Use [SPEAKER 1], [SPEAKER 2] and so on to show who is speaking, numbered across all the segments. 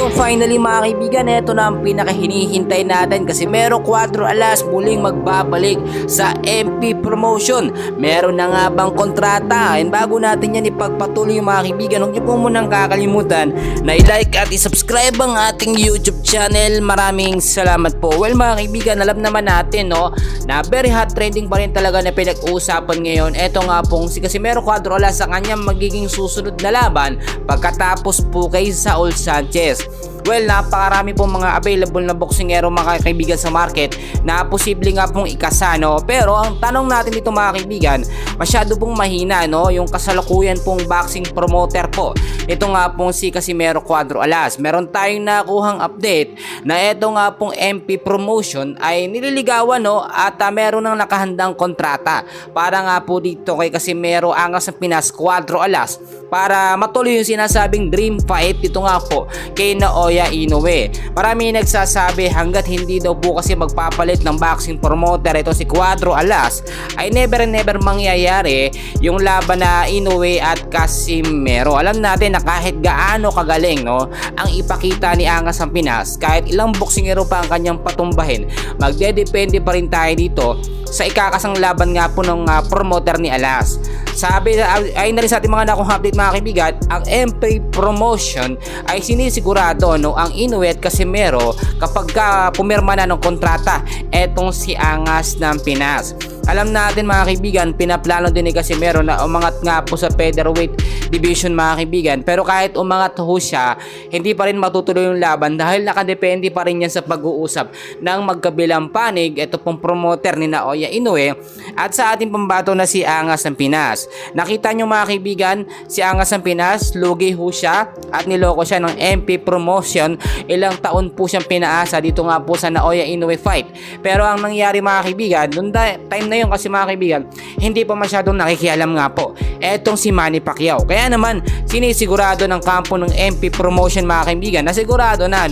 [SPEAKER 1] So finally mga kaibigan, ito na ang pinakahinihintay natin kasi Mero Cuadro Alas muling magbabalik sa MP Promotion. Meron na nga bang kontrata? And bago natin yan ipagpatuloy mga kaibigan, huwag niyo po munang kakalimutan na i-like at i-subscribe ang ating YouTube channel. Maraming salamat po. Well mga kaibigan, alam naman natin na very hot trending pa rin talaga na pinag-uusapan ngayon. Ito nga pong si Mero Cuadro Alas sa kanyang magiging susunod na laban pagkatapos po kay Saul Sanchez. Well, napakarami pong mga available na boksingero mga kaibigan sa market na posible nga pong ikasano. Pero ang tanong natin dito mga kaibigan, masyado pong mahina yung kasalukuyan pong boxing promoter po. Ito nga pong si Mero Cuadro Alas. Meron tayong nakuhang update na ito nga pong MP Promotion ay nililigawan at meron ng nakahandang kontrata para nga po dito kay Mero Angas ng Pinas Cuadro Alas para matuloy yung sinasabing dream fight dito nga po kay Naoya Inoue. Marami nagsasabi hanggat hindi daw po kasi magpapalit ng boxing promoter ito si Cuadro Alas ay never mangyayari yung laban na Inoue at Casimero. Alam natin na kahit gaano kagaling ang ipakita ni Angas ng Pinas, kahit ilang boksingero pa ang kanyang patumbahin, magdedepende pa rin tayo dito sa ikakasang laban nga po ng promoter ni Alas. Sabi ay na rin sa ating mga nakong update mga kaibigan, ang MP Promotion ay sinisigurado ang Inoue at Casimero kapag pumirma na ng kontrata etong si Angas ng Pinas. Alam natin mga kaibigan, pinaplano din ni Casimero na umangat nga po sa featherweight division mga kaibigan. Pero kahit umangat ho siya, hindi pa rin matutuloy yung laban dahil nakadepende pa rin yan sa pag-uusap ng magkabilang panig. Ito pong promoter ni Naoya Inoue at sa ating pambato na si Angas ng Pinas. Nakita nyo mga kaibigan, si Angas ng Pinas, lugi ho siya at niloko siya ng MP Promotion. Ilang taon po siyang pinaasa dito nga po sa Naoya Inoue fight. Pero ang nangyari mga kaibigan, noong time na yun kasi mga kaibigan, hindi pa masyadong nakikialam nga po etong si Manny Pacquiao. Kaya naman sinisigurado ng kampo ng MP Promotion mga kaibigan na sigurado na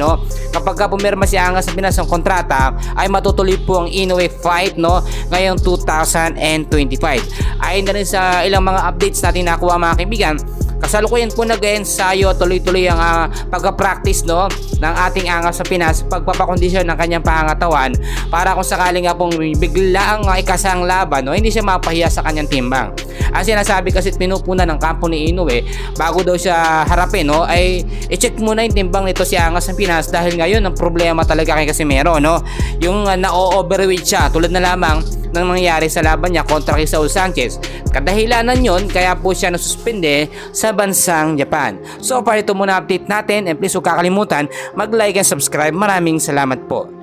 [SPEAKER 1] kapag pumirma si Angas ng Pinas ng kontrata ay matutuloy po ang Inoue fight ngayong 2025. Ayon na rin sa ilang mga updates natin nakuha mga kaibigan, kasalukuyan po nag-ensayo tuloy-tuloy ang pagka-practice ng ating Angas sa Pinas, pagpapakondisyon ng kanyang pangangatawan para kung sakaling nga pong biglaang ikasang laban hindi siya mapahiya sa kanyang timbang. Ang sinasabi kasi pinupuna ng kampo ni Inoue bago daw siya harapin ay i-check muna yung timbang nito si Angas ng Pinas dahil ngayon ang problema talaga kay Casimero yung na-overweight siya tulad na lamang nang nangyari sa laban niya kontra kay Saul Sanchez. Kadahilanan yon kaya po siya nasuspende sa bansang Japan. So far ito muna update natin and please huwag kakalimutan mag-like and subscribe. Maraming salamat po.